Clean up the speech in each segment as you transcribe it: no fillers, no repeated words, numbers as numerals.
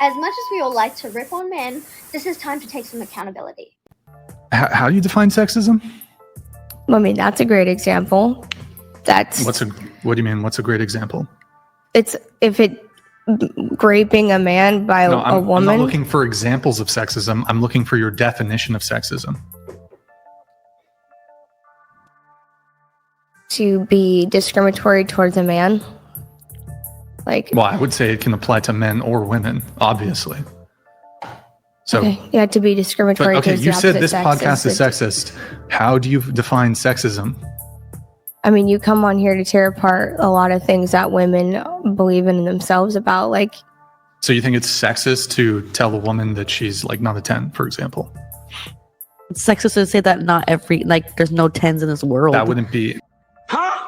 as much as we all like to rip on men, this is time to take some accountability. How do you define sexism? I mean, that's a great example. What do you mean? What's a great example? It's if it raping a man by a woman. I'm not looking for examples of sexism. I'm looking for your definition of sexism. To be discriminatory towards a man. Well, I would say it can apply to men or women, obviously. So, okay, yeah, to be discriminatory. Okay, you said this podcast is sexist. How do you define sexism? I mean, you come on here to tear apart a lot of things that women believe in themselves about, So you think it's sexist to tell a woman that she's not a 10, for example? It's sexist to say that not every there's no 10s in this world. That wouldn't be. Huh?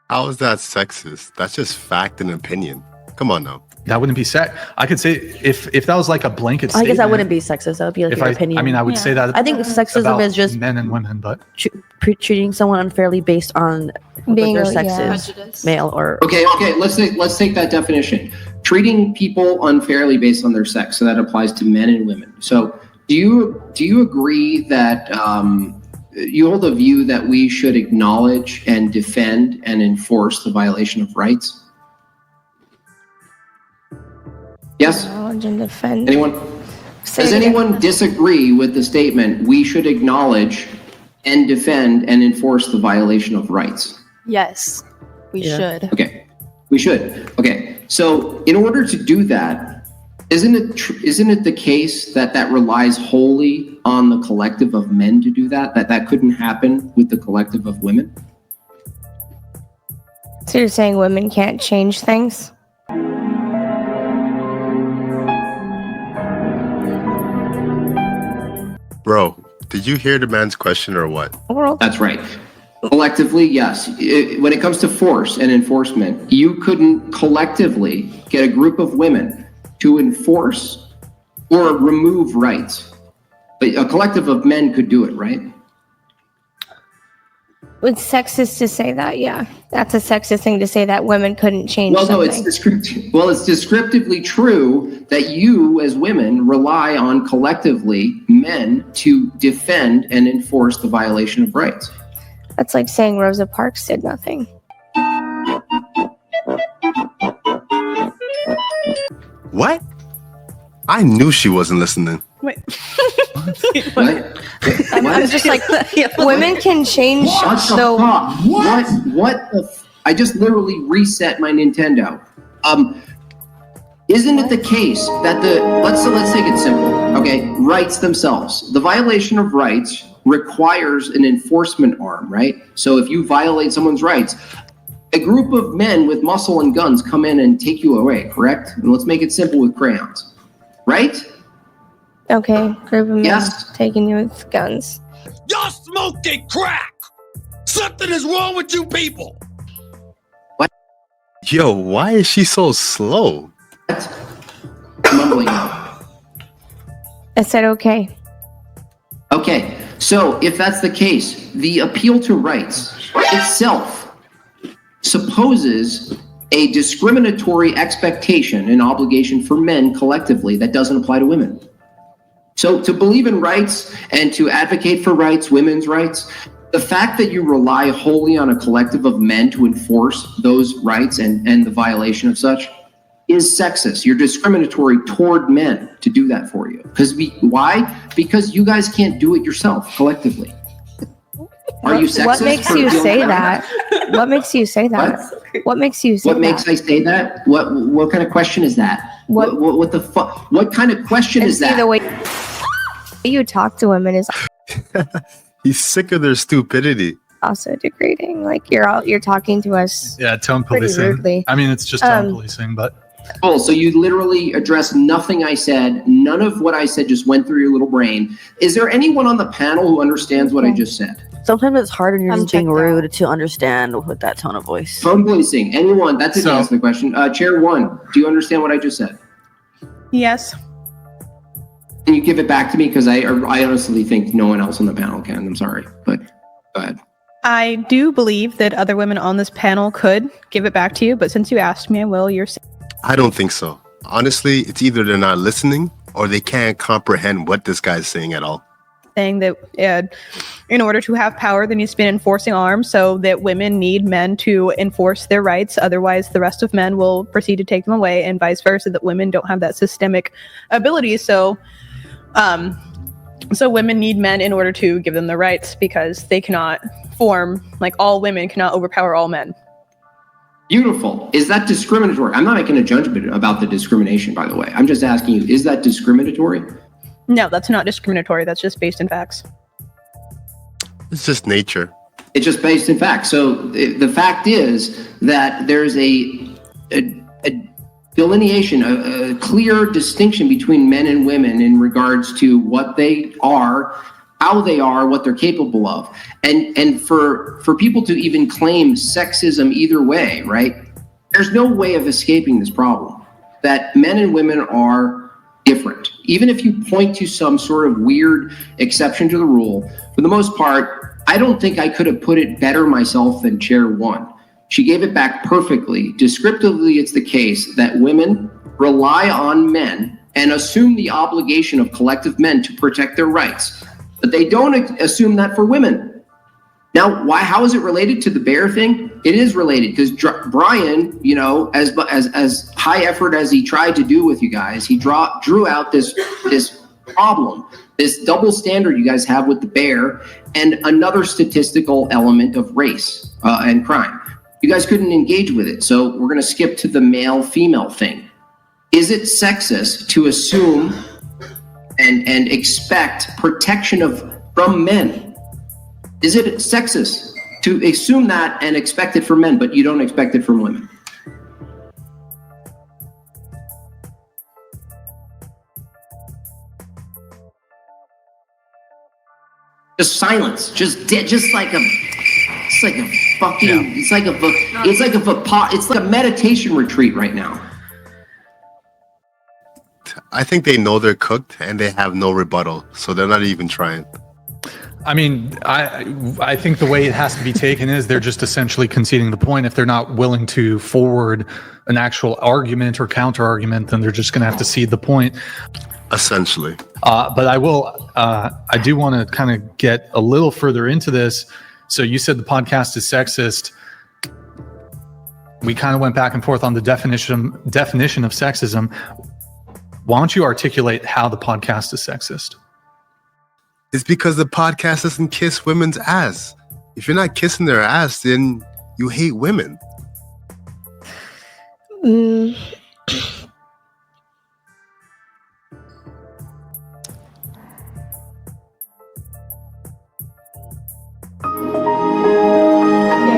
How is that sexist? That's just fact and opinion. Come on now. That wouldn't be sex. I could say if that was like a blanket statement. I guess that wouldn't be sexist. That would be your opinion. I mean, I would say that. I think sexism is just men and women, but treating someone unfairly based on being their sex, male or. Okay. Let's take that definition. Treating people unfairly based on their sex. So that applies to men and women. So do you agree that you hold a view that we should acknowledge and defend and enforce the violation of rights? Yes? Acknowledge and defend. Anyone? Does anyone disagree with the statement, we should acknowledge and defend and enforce the violation of rights? Yes, we should. Okay, we should. Okay, so in order to do that, isn't it the case that relies wholly on the collective of men to do that? That couldn't happen with the collective of women? So you're saying women can't change things? Bro, did you hear the man's question or what? That's right. Collectively, yes. When it comes to force and enforcement, you couldn't collectively get a group of women to enforce or remove rights. But a collective of men could do it, right? It's sexist to say that, yeah. That's a sexist thing to say that women couldn't change something. No, it's descriptively true that you as women rely on collectively men to defend and enforce the violation of rights. That's like saying Rosa Parks did nothing. What? I knew she wasn't listening. Wait. What? I'm just like, women can change. I just literally reset my Nintendo. Isn't it the case that let's take it simple, okay? Rights themselves. The violation of rights requires an enforcement arm, right? So if you violate someone's rights, a group of men with muscle and guns come in and take you away, correct? And let's make it simple with crayons, right? Okay, group of men taking you with guns. Y'all smoking crack! Something is wrong with you people! What? Yo, why is she so slow? Mumbling now. I said okay. Okay, so if that's the case, the appeal to rights itself supposes a discriminatory expectation and obligation for men collectively that doesn't apply to women. So to believe in rights and to advocate for rights, women's rights, the fact that you rely wholly on a collective of men to enforce those rights and the violation of such is sexist. You're discriminatory toward men to do that for you. Why? Because you guys can't do it yourself collectively. Are you sexist? What makes you say that? What makes you say that? What makes you say that? What makes I say that? What kind of question is that? What the fuck? What kind of question is that? The way you talk to women is He's sick of their stupidity. Also degrading. Like you're talking to us. Yeah, tone policing. Rudely. I mean, it's just tone policing, but. Oh, so you literally addressed nothing I said. None of what I said just went through your little brain. Is there anyone on the panel who understands what I just said? Sometimes it's hard and you're just being rude to understand with that tone of voice. Tone policing. Anyone? That didn't answer the question. Chair 1, do you understand what I just said? Yes. Can you give it back to me? Because I honestly think no one else on the panel can. I'm sorry, but go ahead. I do believe that other women on this panel could give it back to you, but since you asked me, I will. I don't think so. Honestly, it's either they're not listening or they can't comprehend what this guy's saying at all. Saying that in order to have power, there needs to be an enforcing arm, so that women need men to enforce their rights. Otherwise, the rest of men will proceed to take them away, and vice versa, that women don't have that systemic ability. So women need men in order to give them their rights, because they cannot form, like, all women cannot overpower all men. Beautiful. Is that discriminatory? I'm not making a judgment about the discrimination, by the way. I'm just asking you, is that discriminatory? No, that's not discriminatory. That's just based in facts. It's just nature. It's just based in fact. So the fact is that there's a delineation, a clear distinction between men and women in regards to what they are, how they are, what they're capable of. And for people to even claim sexism either way, right? There's no way of escaping this problem, that men and women are different. Even if you point to some sort of weird exception to the rule, for the most part, I don't think I could have put it better myself than Chair 1. She gave it back perfectly. Descriptively, it's the case that women rely on men and assume the obligation of collective men to protect their rights, but they don't assume that for women. Now, how is it related to the bear thing? It is related, because Brian, you know, as high effort as he tried to do with you guys, he drew out this problem, this double standard you guys have with the bear, and another statistical element of race and crime. You guys couldn't engage with it, so we're going to skip to the male-female thing. Is it sexist to assume and expect protection from men? Is it sexist to assume that and expect it from men, but you don't expect it from women? Just silence. Just like a. It's like a fucking. Yeah. It's like a meditation retreat right now. I think they know they're cooked and they have no rebuttal, so they're not even trying. I mean, I think the way it has to be taken is they're just essentially conceding the point. If they're not willing to forward an actual argument or counter argument, then they're just going to have to cede the point. Essentially. But I do want to kind of get a little further into this. So you said the podcast is sexist. We kind of went back and forth on the definition of sexism. Why don't you articulate how the podcast is sexist? It's because the podcast doesn't kiss women's ass. If you're not kissing their ass, then you hate women. Yeah,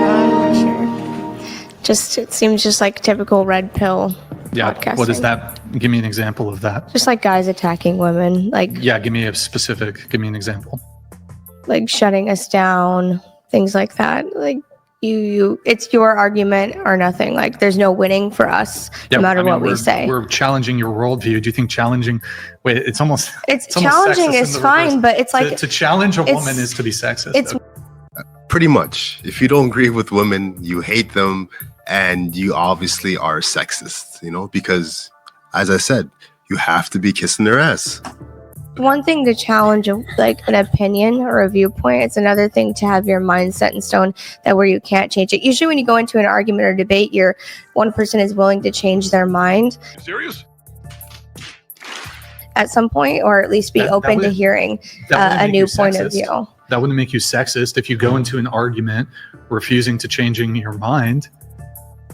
I'm not sure. Just, it seems just like typical red pill. Yeah, podcasting. What is that? Give me an example of that. Just like guys attacking women, like, yeah, give me an example. Like shutting us down, things like that. Like it's your argument or nothing. Like there's no winning for us, no matter what we say. We're challenging your worldview. Do you think challenging? Wait, it's challenging is fine, but it's like to challenge a woman is to be sexist. It's pretty much. If you don't agree with women, you hate them, and you obviously are sexist. You know, because as I said, you have to be kissing their ass. One thing to challenge like an opinion or a viewpoint. It's another thing to have your mind set in stone that where you can't change it. Usually when you go into an argument or debate, one person is willing to change their mind. Serious? At some point, or at least be open to hearing a new point of view. That wouldn't make you sexist if you go into an argument refusing to changing your mind.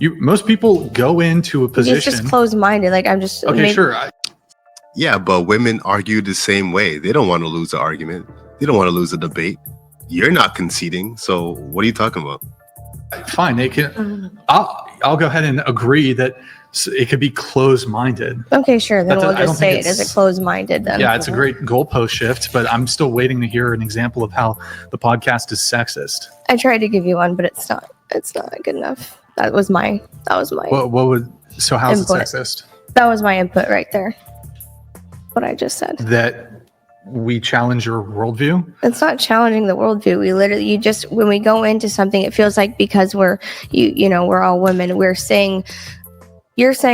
Most people go into a position. It's just closed-minded. Like I'm just okay. Sure. Yeah, but women argue the same way. They don't want to lose the argument. They don't want to lose a debate. You're not conceding. So what are you talking about? Fine. They can. I'll go ahead and agree that it could be closed-minded. Okay, sure. Then we'll just say it as a closed-minded. Then. Yeah, it's a great goalpost shift, but I'm still waiting to hear an example of how the podcast is sexist. I tried to give you one, but it's not good enough. That was my. So how's input. it sexist? That was my input right there. What I just said. That we challenge your worldview? It's not challenging the worldview. We literally, when we go into something, it feels like because we're all women, you're saying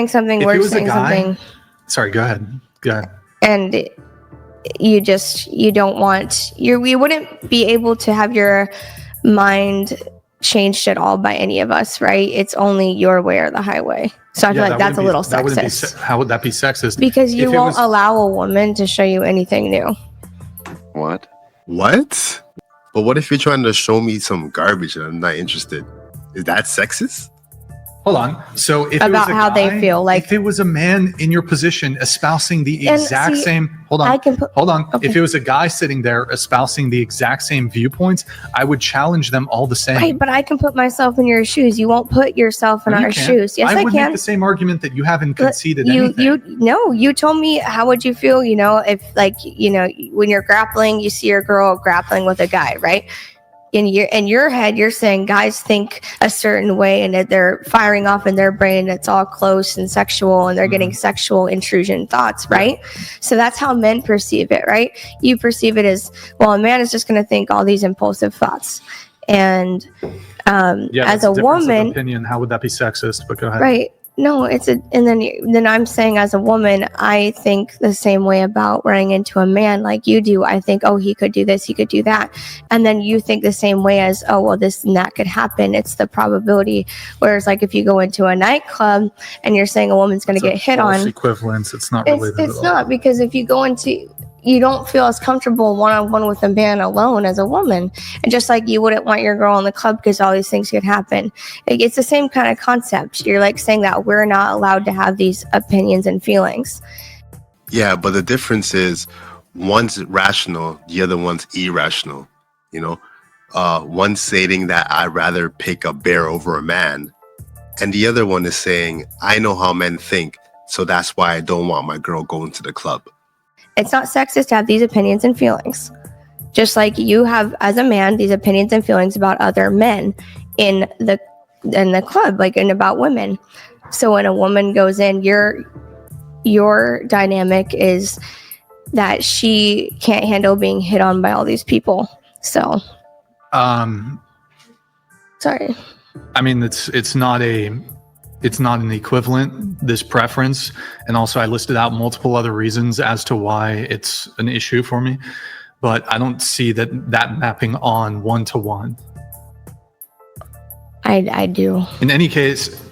something, we're saying something. Sorry, go ahead. Go ahead. And you don't want we wouldn't be able to have your mind changed at all by any of us, right? It's only your way or the highway. So I feel like that's a little sexist. How would that be sexist? Because you won't allow a woman to show you anything new. What? But what if you're trying to show me some garbage and I'm not interested? Is that sexist? Hold on. So if About it was a how guy, they feel, like if it was a man in your position espousing the exact same, hold on. Okay. If it was a guy sitting there espousing the exact same viewpoints, I would challenge them all the same. Right, but I can put myself in your shoes. You won't put yourself in our shoes. Yes, I would can. make the same argument that you haven't conceded anything. You told me, how would you feel, if when you're grappling, you see your girl grappling with a guy, right? In your head, you're saying guys think a certain way and that they're firing off in their brain. It's all close and sexual and they're getting sexual intrusion thoughts, right? So that's how men perceive it, right? You perceive it as, well, a man is just going to think all these impulsive thoughts. And as a woman, opinion, how would that be sexist? But go ahead. Right. No, and then I'm saying, as a woman, I think the same way about running into a man like you do. I think, oh, he could do this, he could do that. And then you think the same way as, oh, well, this and that could happen. It's the probability. Whereas like if you go into a nightclub and you're saying a woman's going to get hit on. Equivalence. It's not related It's not, because if you go into, you don't feel as comfortable one-on-one with a man alone as a woman. And just like you wouldn't want your girl in the club because all these things could happen. It's the same kind of concept. You're like saying that we're not allowed to have these opinions and feelings. Yeah, but the difference is one's rational, the other one's irrational. One's stating that I'd rather pick a bear over a man. And the other one is saying, I know how men think, so that's why I don't want my girl going to the club. It's not sexist to have these opinions and feelings. Just like you have, as a man, these opinions and feelings about other men in the club, like, and about women. So when a woman goes in, your dynamic is that she can't handle being hit on by all these people. So, sorry. I mean, it's not an equivalent, this preference. And also I listed out multiple other reasons as to why it's an issue for me, but I don't see that mapping on one-to-one. I do. In any case,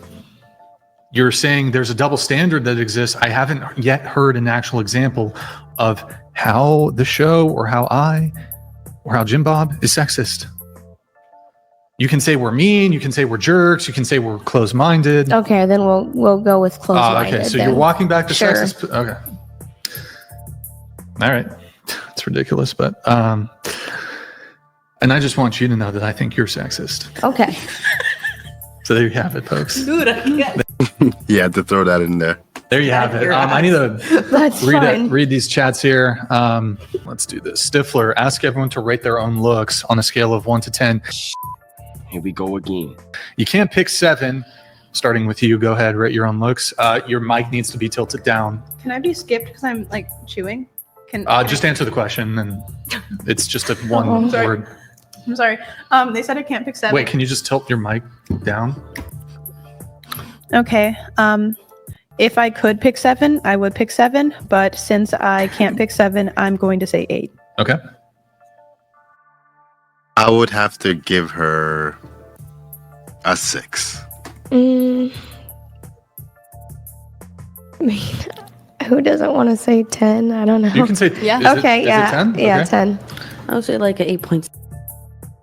you're saying there's a double standard that exists. I haven't yet heard an actual example of how the show or how Jim Bob is sexist. You can say we're mean, you can say we're jerks, you can say we're closed-minded. Okay, then we'll go with closed-minded. Okay, so you're walking back to Sure. sexist. Okay. All right. It's ridiculous, but and I just want you to know that I think you're sexist. Okay. So there you have it, folks. Dude, I can't. You had to throw that in there. There you have it. I need to That's fine. read these chats here. Let's do this. Stifler, ask everyone to rate their own looks on a scale of 1 to 10. Here we go again. You can't pick 7. Starting with you, go ahead, rate your own looks. Your mic needs to be tilted down. Can I be skipped because I'm like chewing? Just answer the question, and it's just a one sorry. word. I'm sorry. They said I can't pick 7. Wait, can you just tilt your mic down? Okay. If I could pick 7, I would pick 7. But since I can't pick 7, I'm going to say 8. Okay. I would have to give her a 6. I mean, who doesn't want to say 10? I don't know. You can say Yeah. Okay, is yeah. it 10? Yeah, Okay. 10. I would say like an 8.75.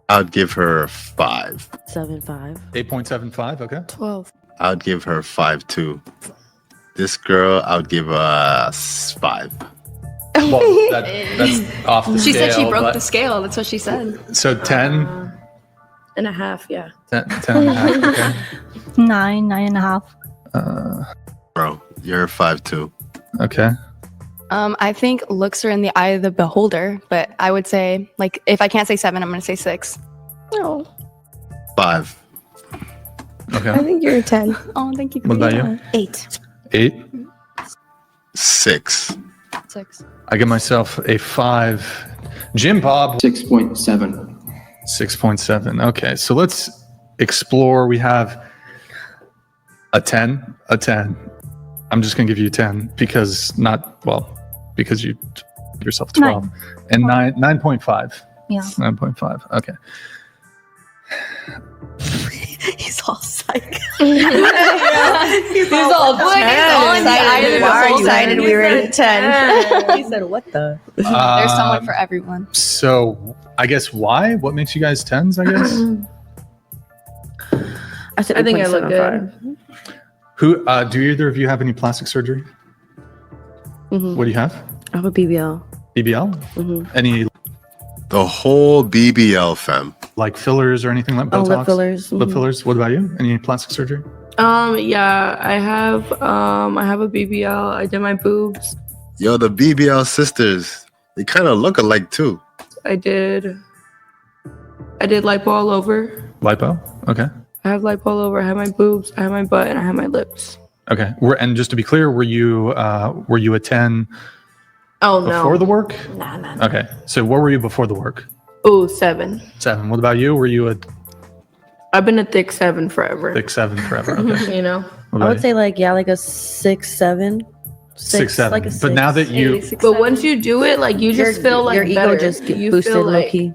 I'd give her 5. 8.75, okay. 12. I'd give her 5 too. This girl, I would give a 5. Well, that's off the She scale. said she broke but- the scale. That's what she said. So 10, And a half, yeah. 10 and a half, okay. 9, 9.5. Bro, you're 5 too. Okay. I think looks are in the eye of the beholder, but I would say, like, if I can't say 7, I'm going to say 6. No, 5. I Okay. think you're a 10. Oh, thank you. What about you? 8. 8. 6. 6. I give myself a 5. Jim Bob, 6.7. 6.7. Okay, so let's explore. We have a 10, I'm just gonna give you 10 because because you give yourself 12 and 9.5. Yeah. 9.5. Okay. He's all psych. He's all excited we were at 10. He said, "What the?" There's someone for everyone. So I guess why? What makes you guys 10s? I guess. I think I look good. Who do either of you have any plastic surgery? Mm-hmm. What do you have? I have a BBL. BBL? Mm-hmm. Any The whole BBL, fam. like fillers or anything like Botox? Lip fillers. Lip fillers. What about you? Any plastic surgery? Yeah, I have a BBL. I did my boobs. Yo, the BBL sisters, they kind of look alike too. I did lipo all over. Lipo? Okay. I have lipo all over. I have my boobs, I have my butt, and I have my lips. Okay. And just to be clear, were you a 10 before the work? Nah. Okay. So what were you before the work? Ooh, 7. 7. What about you? Were you a I've been a thick 7 forever. thick 7 forever? Okay. You know? What I about would you? say like a 6, 7. 6, 7. Like a But now 6. that you, But once you do it, like you just feel like your ego better. just get you boosted feel low like, key.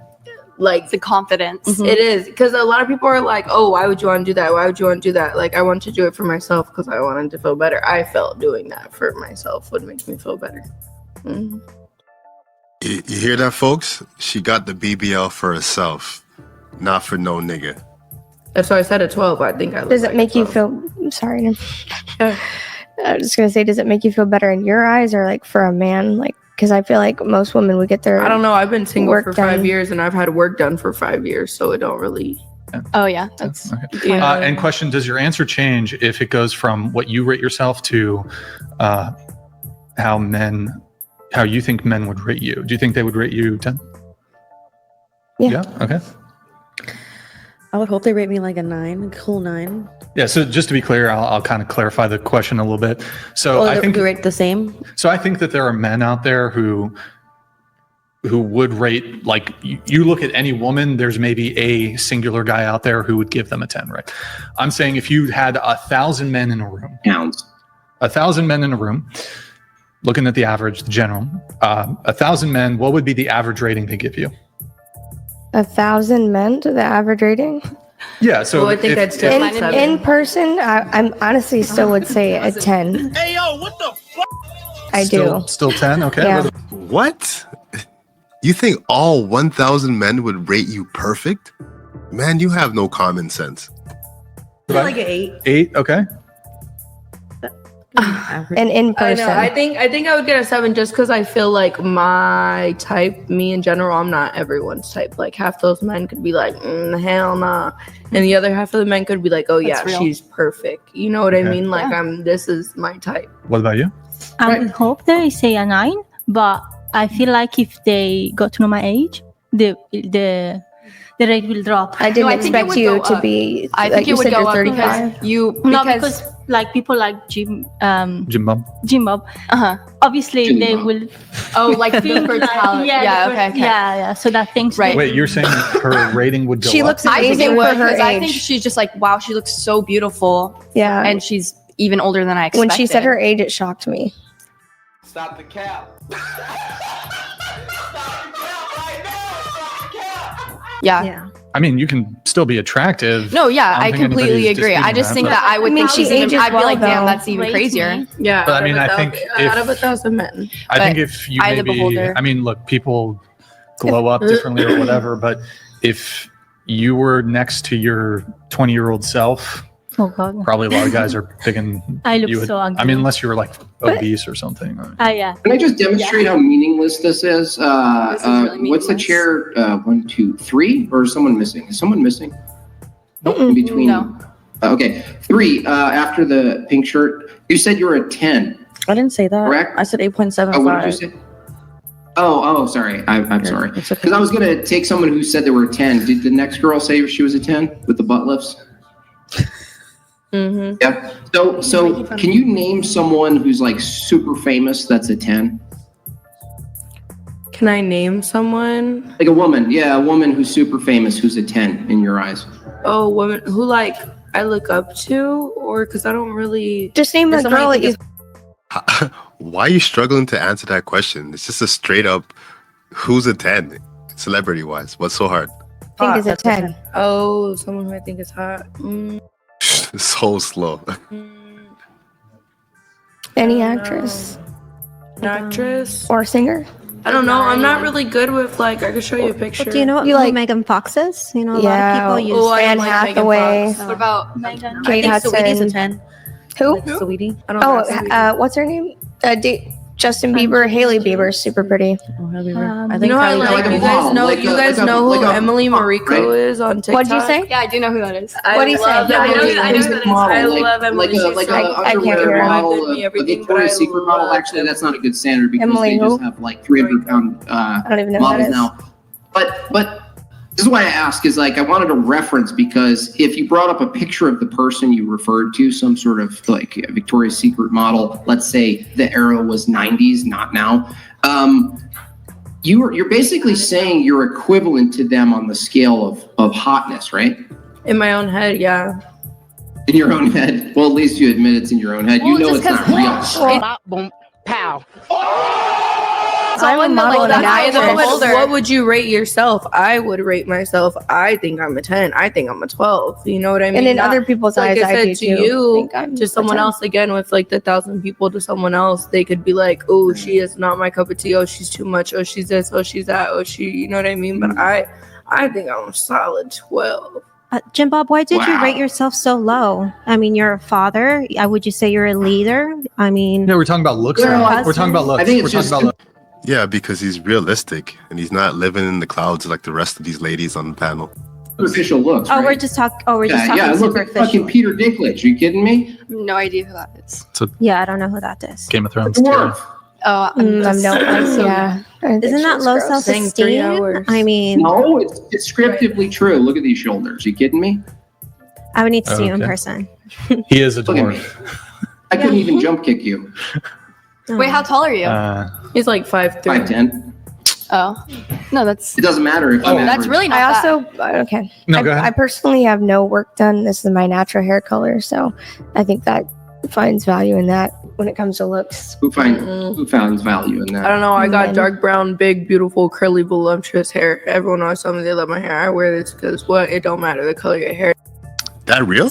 like The confidence. it is because a lot of people are like, "Oh, why would you want to do that? Why would you want to do that?" Like, I want to do it for myself because I wanted to feel better. I felt doing that for myself would make me feel better. Mhm. You hear that, folks? She got the BBL for herself, not for no nigga. That's why I said at 12. I think I look Does it like make a you 12. feel? I'm sorry. I was just gonna say, does it make you feel better in your eyes or like for a man? Like, because I feel like most women would get their. I don't know. I've been single work for 5 done. years, and I've had work done for 5 years, so it don't really. Oh yeah, that's okay. Yeah. And question: does your answer change if it goes from what you rate yourself to how you think men would rate you? Do you think they would rate you 10? Yeah. Okay. I would hope they rate me like a 9, a cool 9. Yeah. So just to be clear, I'll kind of clarify the question a little bit. So I think we rate the same. So I think that there are men out there who would rate, like, you look at any woman, there's maybe a singular guy out there who would give them a 10, right? I'm saying if you had 1,000 men in a room, 1,000 men in a room, looking at the average, the general, 1,000 men, what would be the average rating they give you? 1,000 men to the average rating. Yeah. So Well, I think I'd still like 7. In person, I'm honestly still would say a 10. Hey, yo, what the fuck? I do. Still 10? Okay. Yeah. What? You think all 1,000 men would rate you perfect? Man, you have no common sense. Like an 8. 8? Okay. And in I person. know. I think I would get a 7 just because I feel like my type, me in general, I'm not everyone's type. Like half those men could be like, hell nah, and the other half of the men could be like, oh yeah, real. she's perfect. You know what I Okay. mean? Like this is my type. What about you? I would hope they say a 9, but I feel like if they got to know my age, the rate will drop. I didn't I think it expect would you go to up. be. I like think you it would said go you're up 35. because you No, because like people like Jim Bob? Jim Bob, obviously Jim they Bob. will oh like the think like, fertility. yeah, Okay. yeah. So that things Right. Wait, you're saying her rating would go She up? looks I think amazing it for would her because I think age. she's just like wow, she looks so beautiful, Yeah. and she's even older than I expected. When she said her age, it shocked me. Stop the cap. yeah. I mean, you can still be attractive. No, yeah, I I don't think completely anybody's agree. I disputing just that, think but- that I would I mean, think she she's even, ages I'd be well, like, damn, though. that's even Rate crazier. me. Yeah, But I out of mean, a I think thousand- out of 1,000 men. I think But if you eye of the maybe, beholder. I mean, look, people glow up differently or whatever, but if you were next to your 20-year-old self, Oh God. probably a lot of guys are picking I look you. so ugly. I mean, unless you were like obese or something. Yeah. Can I just demonstrate how meaningless this is? This is really What's the meaningless. chair? 1, 2, 3, or is someone missing? Is someone missing? In between. No. Okay, 3. After the pink shirt, you said you were a 10. I didn't say that. Correct. I said 8.75. Oh, what did you say? Oh, sorry. I'm sorry. It's okay. Because I was gonna take someone who said they were a 10. Did the next girl say she was a 10 with the butt lifts? Mm-hmm. Yeah. So can you name someone who's like super famous that's a 10? Can I name someone? Like a woman. Yeah, a woman who's super famous who's a 10 in your eyes. Oh, women who like I look up to, or because I don't really. Just name There's a so many girl that things- you Why are you struggling to answer that question? It's just a straight up, who's a 10, celebrity wise? What's so hard? I think is a 10. Oh, someone who I think is hot. So slow. Any actress An actress? or singer? I don't know. I'm not really good with like. I could show you a picture. Do you know what You like- Megan Fox is? You know, a Yeah. lot of people use. Oh, I Anne don't like Megan Hathaway. Fox. What about Megan. Kate I think Sweetie's a Hudson. 10. Who? Like Sweetie. I don't know. What's her name? Justin Bieber, Haley Bieber, super pretty. I You think know, I Kylie like. like a You guys model, know. like You a- guys like a- know like who a Emily model, Mariko right? is on TikTok. What'd you say? Yeah, I do know who that is. What'd you say? love Yeah, I know Emily. that- I know that model, I like, love Emily. like a She's so I can't hear underwear her. model, Me a everything, but Victoria's I Secret model. love Actually, that's not a good standard because Emily they just who? have like 300-pound I don't even know who that models is. now. But this is why I ask is like I wanted a reference because if you brought up a picture of the person you referred to, some sort of like a Victoria's Secret model, let's say the era was 90s, not now. You're basically saying you're equivalent to them on the scale of hotness, right? in my own head. Yeah. In your own head. Well, at least you admit it's in your own head. You know it's not real. Boom, pow. I'm a model and an actress. What would you rate yourself? I would rate myself. I think I'm a 10. I think I'm a 12. You know what I mean? And in Not- other people's like eyes, I I said do to too. you, Think I'm to a someone 10. else again with like the 1,000 people to someone else, they could be like, oh, she is not my cup of tea. Oh, she's too much. Oh, she's this. Oh, she's that. Oh, she, you know what I mean? But I think I'm a solid 12. Jim Bob, why did you Wow. rate yourself so low? I mean, you're a father. Would you say you're a leader? I mean, No, we're talking about looks. Well, now. We're talking about looks. I think We're it's talking just- about looks. Yeah, because he's realistic and he's not living in the clouds like the rest of these ladies on the panel. Superficial looks. oh, right? we're just talking. Oh, we're just yeah, talking look at superficial. fucking Peter Dinklage. Are you kidding me? No idea who that is. Yeah, I don't know who that is. Game of Thrones. Dwarf. Oh, I'm no, yeah. I think Isn't that she's low gross. Saying 3 self-esteem? hours. I mean, No, it's descriptively true. Look at these shoulders. You kidding me? I would need to see you in Okay. person. He is a Look at me. dwarf. I couldn't even jump kick you. wait, how tall are you? He's like 5'3". 5'10". Oh, no, that's It doesn't matter if I'm that's average. really not I bad. also okay. No, go ahead. I personally have no work done. This is my natural hair color, so I think that finds value in that when it comes to looks. Who finds value in that? I don't know. I got Men. dark brown, big, beautiful, curly, voluptuous hair. Everyone always tells me they love my hair. I wear this because what? It don't matter the color of your hair. That real?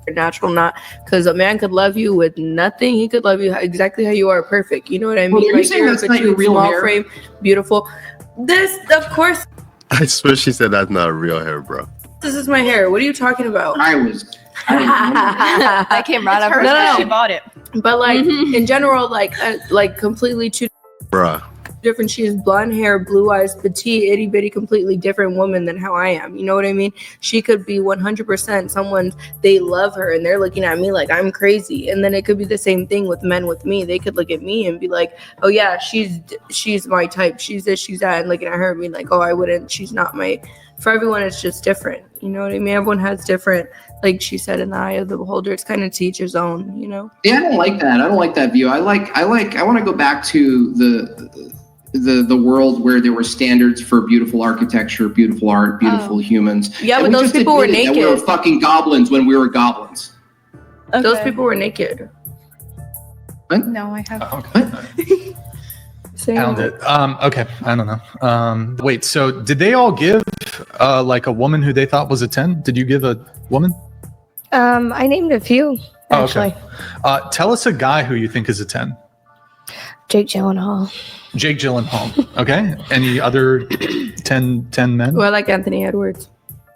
Natural, not because a man could love you with nothing. He could love you exactly how you are, perfect. You know what I mean? Well, are you saying you're that's not your petite, real small hair? frame, beautiful. This, of course, I swear she said that's not real hair, bro. this is my hair. What are you talking about? I was. that came right up. Her No, no, she no. bought it. But like in general, like completely two Bruh. different. She has blonde hair, blue eyes, petite, itty bitty, completely different woman than how I am. You know what I mean? She could be 100% someone they love her and they're looking at me like I'm crazy. And then it could be the same thing with men with me. They could look at me and be like, oh yeah, she's my type. She's this, she's that. And looking at her and being like, oh, I wouldn't. She's not my. For everyone, it's just different. You know what I mean? Everyone has different. Like she said, in the eye of the beholder, it's kind of to each his own. You know? Yeah, I don't like that. I don't like that view. I want to go back to the world where there were standards for beautiful architecture, beautiful art, beautiful humans. Yeah, And but we those just people were admitted that we were naked. fucking goblins when we were goblins. Those people were naked. No, I have. Okay. Found it. Okay. I don't know. Wait, so did they all give like a woman who they thought was a 10? Did you give a woman? I named a few actually. Oh, okay. Tell us a guy who you think is a 10. Jake Gyllenhaal. Jake Gyllenhaal. Okay. Any other 10 men? Well, I like Anthony Edwards.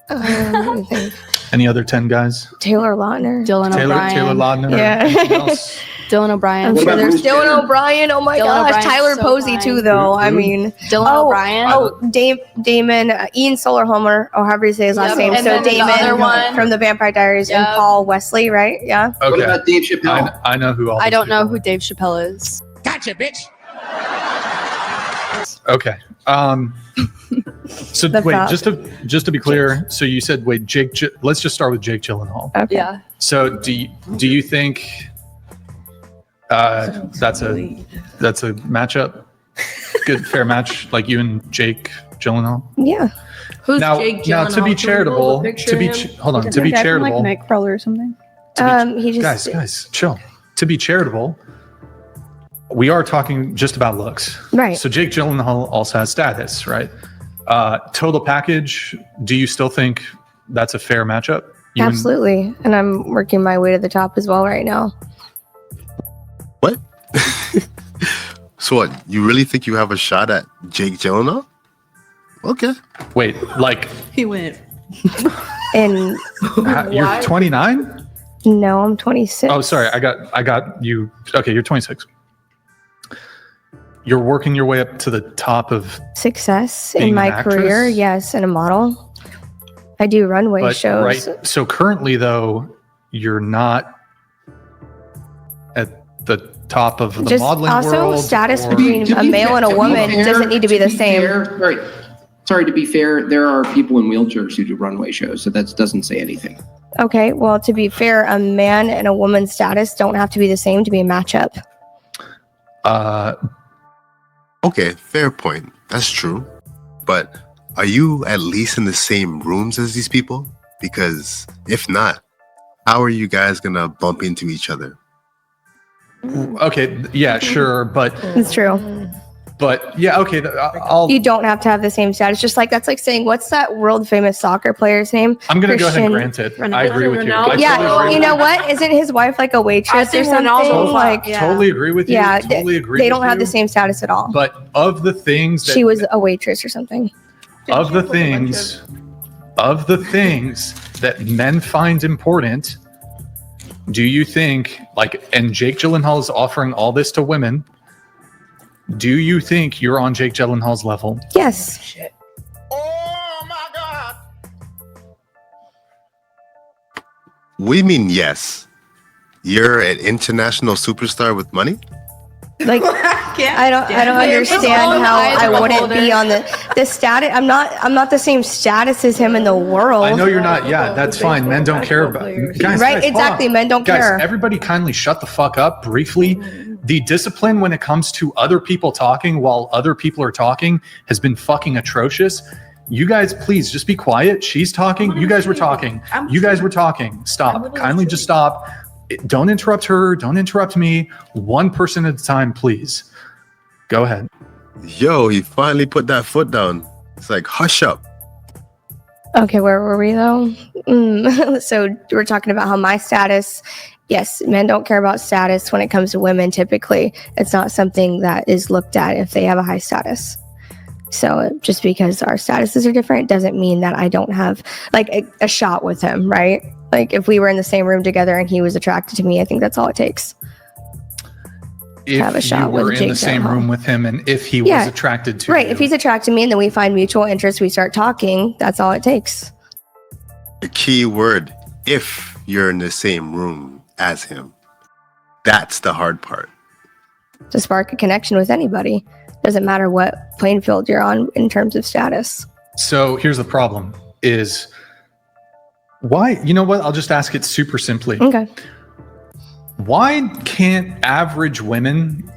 Let me think. Any other 10 guys? Taylor Lautner. Dylan O'Brien. Taylor Lautner. Yeah. Anything else? Dylan O'Brien. I'm What sure about there's Bruce Jenner? Dylan O'Brien. Oh my Dylan gosh, O'Brien's Tyler so Posey fine. too, though. I mean, Dylan O'Brien. Damon, Ian Solarholmer, or however you say his last Yep. name. And So then the Damon other one- from the Vampire Diaries and Yep. Paul Wesley, right? Yeah. What Okay. about Dave Chappelle? I know who all I these don't know people who Dave Chappelle is. Gotcha, bitch. are. Okay. So That's wait, not- just to be clear, so you said wait, let's just start with Jake Gyllenhaal. Okay. Yeah. So do you think that's a matchup? Good fair match, like you and Jake Gyllenhaal. Yeah. Who's Now, Jake now to be Gyllenhaal? charitable, Picture him. hold on, to be charitable, like Nightcrawler or something. He just guys, chill. To be charitable, we are talking just about looks. Right. So Jake Gyllenhaal also has status, right? Total package, do you still think that's a fair matchup? Absolutely. And I'm working my way to the top as well right now. What? So what? You really think you have a shot at Jake Gyllenhaal? Okay. Wait, like He went. And you're 29? no, I'm 26. Oh, sorry. I got you. Okay, you're 26. You're working your way up to the top of Success being in my an actress? career, yes, and a model. I do runway shows. Right. So currently, though, you're not at the top of the Just modeling also world. status or- between a male and a woman doesn't need to be the same. Sorry, to be fair, there are people in wheelchairs who do runway shows, so that doesn't say anything. Okay, well, to be fair, a man and a woman's status don't have to be the same to be a matchup. Okay, fair point. That's true. But are you at least in the same rooms as these people? Because if not, how are you guys gonna bump into each other? Okay, yeah, sure, but It's true. yeah, okay. I'll. You don't have to have the same status. Just like that's like saying, what's that world famous soccer player's name? I'm gonna go ahead and Christian- grant it. I agree with you. I Yeah, totally agree you with know what? Isn't his wife like a waitress or think something? Ronaldo- Like, Totally agree with you. yeah, Totally agree. they don't with have you. the same status at all. But of the things that She was a waitress or something. of the things that men find important, do you think, like, and Jake Gyllenhaal is offering all this to women, do you think you're on Jake Gyllenhaal's level? Yes. We mean yes. You're an international superstar with money? Like I don't understand how I wouldn't be on the status. I'm not the same status as him in the world. I know you're not. Yeah, that's fine. Men don't care about guys. Right, hold on. exactly. Men don't Guys, care. everybody kindly shut the fuck up briefly. The discipline when it comes to other people talking while other people are talking has been fucking atrocious. You guys, please just be quiet. She's talking. You guys were talking. You guys were talking. Stop. Kindly just stop. Don't interrupt her. Don't interrupt me. One person at a time, please. Go ahead. Yo, he finally put that foot down. It's like, hush up. Okay, where were we though? So we're talking about how my status, yes, men don't care about status when it comes to women typically. It's not something that is looked at if they have a high status. So just because our statuses are different doesn't mean that I don't have like a shot with him, right? Like if we were in the same room together and he was attracted to me, I think that's all it takes. Have a If shot you were with in Jake the same Gyllenhaal. room with him and if he Yeah. was attracted to Right. you. If he's attracted to me and then we find mutual interest, we start talking, that's all it takes. The key word, if you're in the same room as him. That's the hard part. To spark a connection with anybody. Doesn't matter what playing field you're on in terms of status. So here's the problem is why, you know what? I'll just ask it super simply. Okay. Why can't average women,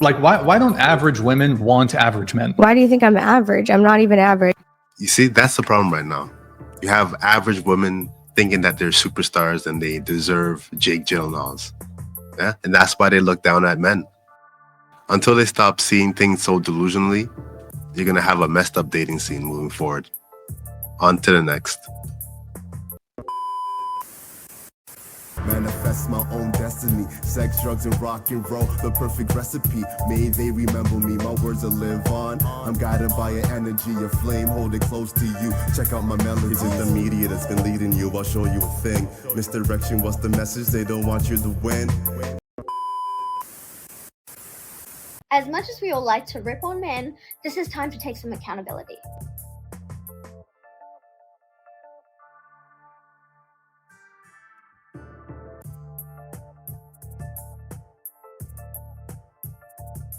like why don't average women want average men? Why do you think I'm average? I'm not even average. You see, that's the problem right now. You have average women thinking that they're superstars and they deserve Jake Gyllenhaals. Yeah? And that's why they look down at men. Until they stop seeing things so delusionally, you're going to have a messed up dating scene moving forward. On to the next. Manifest my own destiny. Sex, drugs, and rock and roll, the perfect recipe. May they remember me, my words will live on. I'm guided by an energy, a flame, hold it close to you. Check out my melodies in the media that's been leading you. I'll show you a thing. Misdirection, what's the message? They don't want you to win. As much as we all like to rip on men, this is time to take some accountability.